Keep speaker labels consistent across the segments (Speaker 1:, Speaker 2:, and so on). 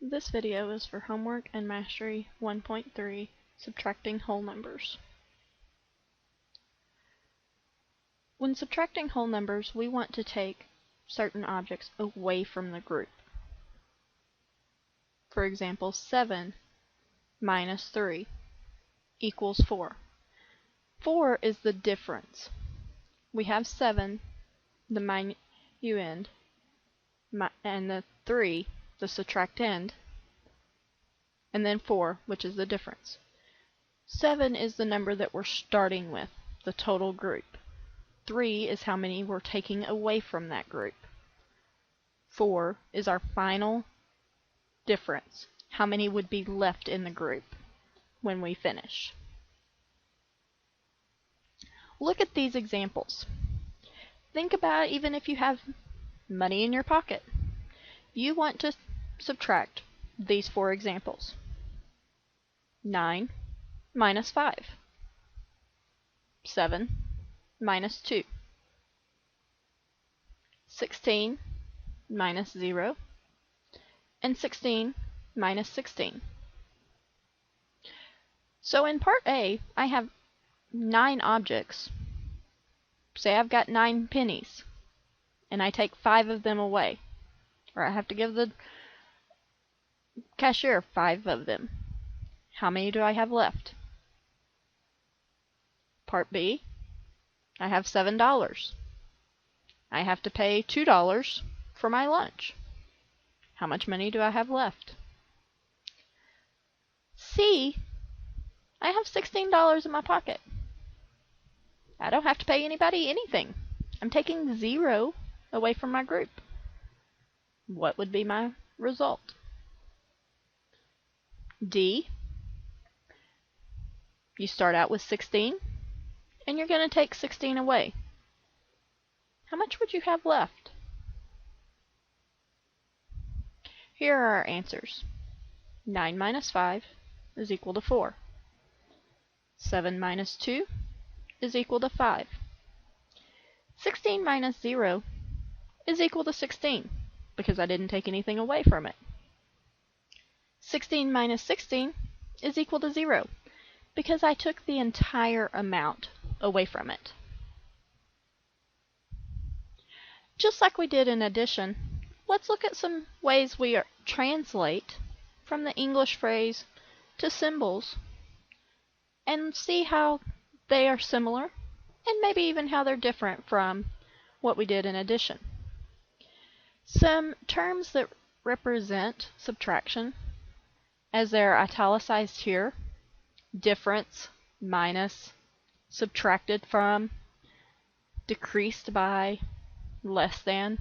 Speaker 1: This video is for homework and mastery 1.3, subtracting whole numbers. When subtracting whole numbers, we want to take certain objects away from the group. For example, 7 minus 3 equals 4. 4 is the difference. We have 7, the minuend, and the 3, the subtractand, and then 4, which is the difference. 7 is the number that we're starting with, the total group. 3 is how many we're taking away from that group. 4 is our final difference, how many would be left in the group when we finish. Look at these examples. Think about even if you have money in your pocket. You want to subtract these 4 examples. 9 minus 5. 7 minus 2. 16 minus 0. And 16 minus 16. So in part A, I have 9 objects. Say I've got 9 pennies, and I take 5 of them away. Or I have to give the cashier 5 of them. How many do I have left? Part B, I have $7. I have to pay $2 for my lunch. How much money do I have left? C, I have $16 in my pocket. I don't have to pay anybody anything. I'm taking 0 away from my group. What would be my result? D, you start out with 16, and you're going to take 16 away. How much would you have left? Here are our answers. 9 minus 5 is equal to 4. 7 minus 2 is equal to 5. 16 minus 0 is equal to 16, because I didn't take anything away from it. 16 minus 16 is equal to 0, because I took the entire amount away from it. Just like we did in addition, let's look at some ways we translate from the English phrase to symbols and see how they are similar and maybe even how they're different from what we did in addition. Some terms that represent subtraction, as they're italicized here: difference, minus, subtracted from, decreased by, less than.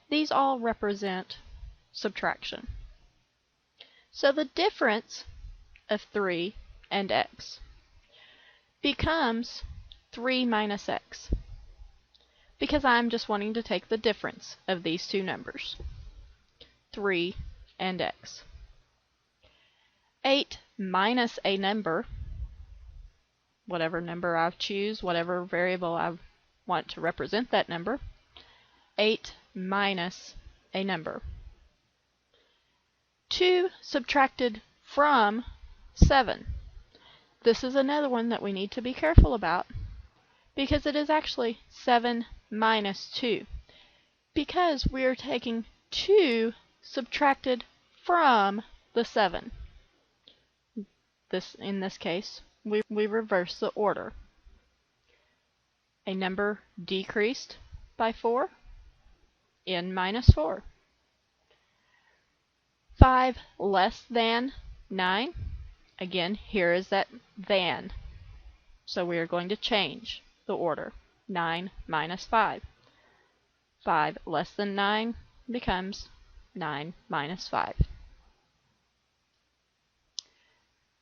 Speaker 1: These all represent subtraction. So the difference of 3 and x becomes 3 minus x, because I'm just wanting to take the difference of these two numbers, 3 and x. 8 minus a number, whatever number I choose, whatever variable I want to represent that number, 8 minus a number. 2 subtracted from 7. This is another one that we need to be careful about, because it is actually 7 minus 2, because we are taking 2 subtracted from the 7. In this case, we reverse the order. A number decreased by 4, n minus 4. 5 less than 9. Again, here is that than. So we are going to change the order. 9 minus 5. 5 less than 9 becomes 9 minus 5.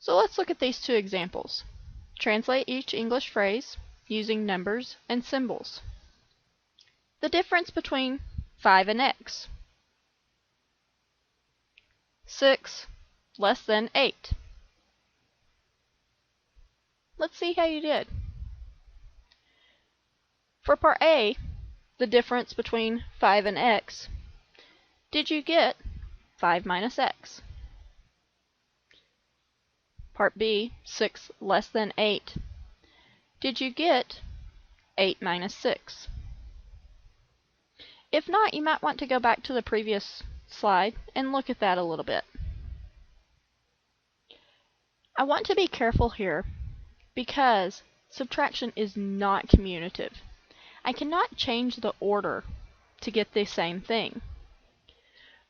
Speaker 1: So let's look at these two examples. Translate each English phrase using numbers and symbols. The difference between 5 and x. 6 less than 8. Let's see how you did. For part A, the difference between 5 and x, did you get 5 minus x. Part B, 6 less than 8. Did you get 8 minus 6? If not, you might want to go back to the previous slide and look at that a little bit. I want to be careful here because subtraction is not commutative. I cannot change the order to get the same thing.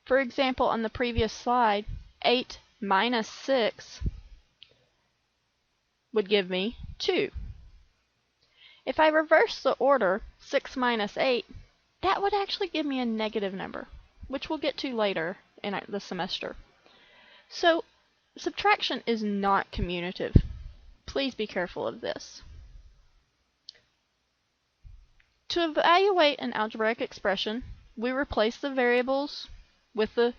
Speaker 1: For example, on the previous slide, 8 minus 6 would give me 2. If I reverse the order, 6 minus 8, that would actually give me a negative number, which we'll get to later in the semester. So, subtraction is not commutative. Please be careful of this. To evaluate an algebraic expression, we replace the variables with in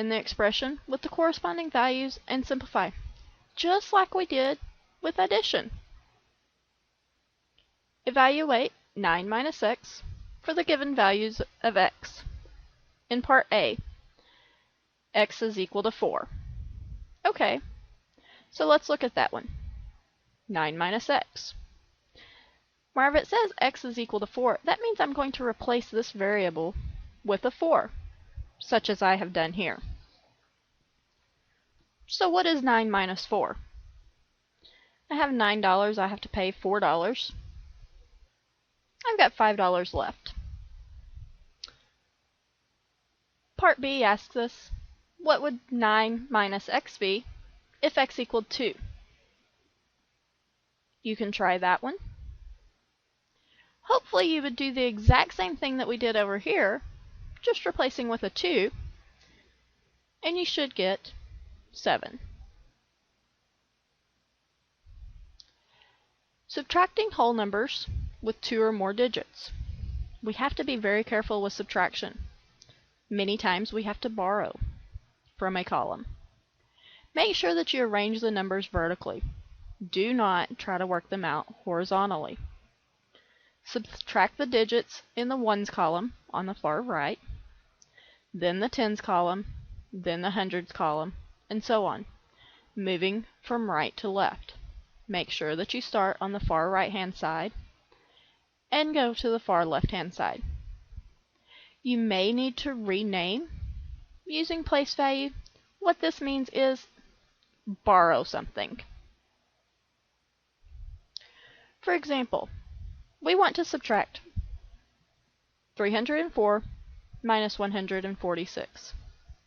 Speaker 1: the expression with the corresponding values and simplify, just like we did with addition. Evaluate 9 minus x for the given values of x. In part A, x is equal to 4. Okay, so let's look at that one. 9 minus x. Wherever it says x is equal to 4, that means I'm going to replace this variable with a 4, such as I have done here. So what is 9 minus 4? I have $9, I have to pay $4. I've got $5 left. Part B asks us, what would 9 minus x be if x equaled 2? You can try that one. Hopefully you would do the exact same thing that we did over here, just replacing with a 2, and you should get 7. Subtracting whole numbers with 2 or more digits. We have to be very careful with subtraction. Many times we have to borrow from a column. Make sure that you arrange the numbers vertically. Do not try to work them out horizontally. Subtract the digits in the ones column on the far right, then the tens column, then the hundreds column, and so on, moving from right to left. Make sure that you start on the far right hand side and go to the far left hand side. You may need to rename using place value. What this means is borrow something. For example, we want to subtract 304 minus 146.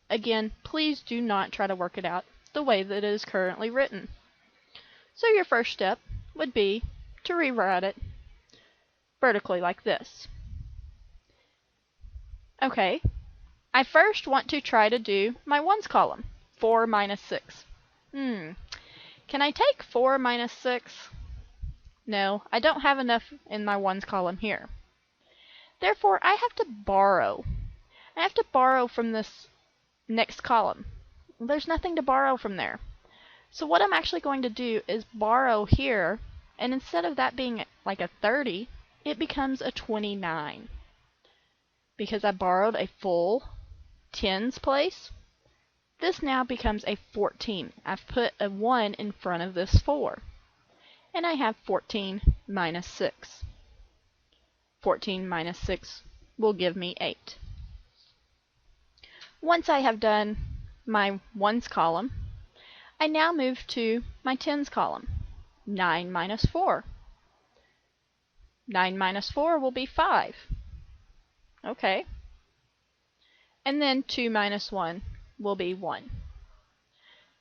Speaker 1: Again, please do not try to work it out the way that it is currently written. So your first step would be to rewrite it vertically like this. Okay, I first want to try to do my ones column, 4 minus 6. Can I take 4 minus 6? No, I don't have enough in my ones column here. Therefore, I have to borrow. I have to borrow from this next column. There's nothing to borrow from there. So what I'm actually going to do is borrow here, and instead of that being like a 30, it becomes a 29. Because I borrowed a full tens place, this now becomes a 14. I've put a 1 in front of this 4. And I have 14 minus 6. 14 minus 6 will give me 8. Once I have done my ones column, I now move to my tens column. 9 minus 4. 9 minus 4 will be 5. Okay. And then 2 minus 1 will be 1.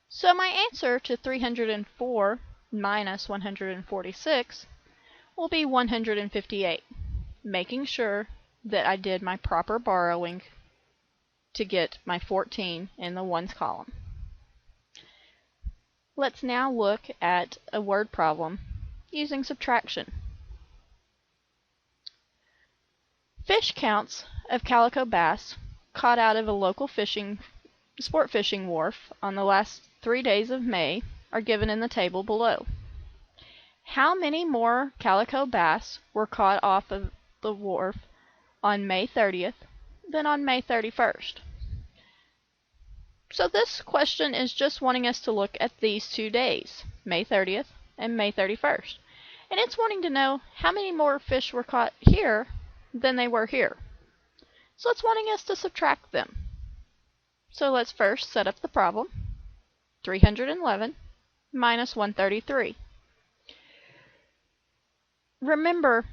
Speaker 1: So my answer to 304 minus 146 will be 158, making sure that I did my proper borrowing to get my 14 in the ones column. Let's now look at a word problem using subtraction. Fish counts of calico bass caught out of a local sport fishing wharf on the last 3 days of May are given in the table below. How many more calico bass were caught off of the wharf on May 30th than on May 31st? So this question is just wanting us to look at these 2 days, May 30th and May 31st. And it's wanting to know how many more fish were caught here than they were here. So it's wanting us to subtract them. So let's first set up the problem. 311 minus 133. Remember,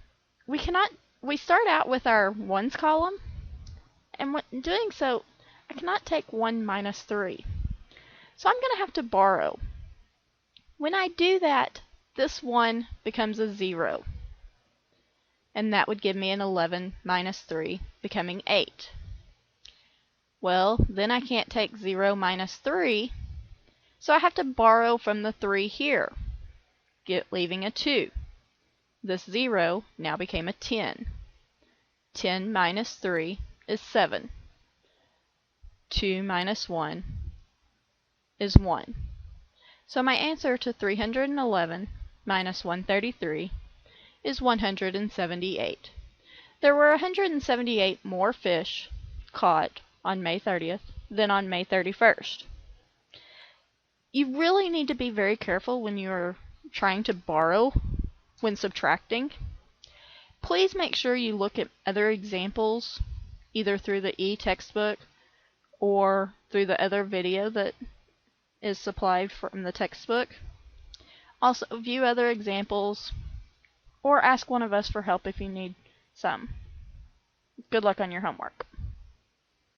Speaker 1: we start out with our ones column, and when doing so, I cannot take 1 minus 3. So I'm going to have to borrow. When I do that, this 1 becomes a 0. And that would give me an 11 minus 3, becoming 8. Well, then I can't take 0 minus 3, so I have to borrow from the 3 here, leaving a 2. This 0 now became a 10. 10 minus 3 is 7. 2 minus 1 is 1. So my answer to 311 minus 133 is 178. There were 178 more fish caught on May 30th than on May 31st. You really need to be very careful when you're trying to borrow when subtracting. Please make sure you look at other examples, either through the e-textbook or through the other video that is supplied from the textbook. Also, view other examples or ask one of us for help if you need some. Good luck on your homework.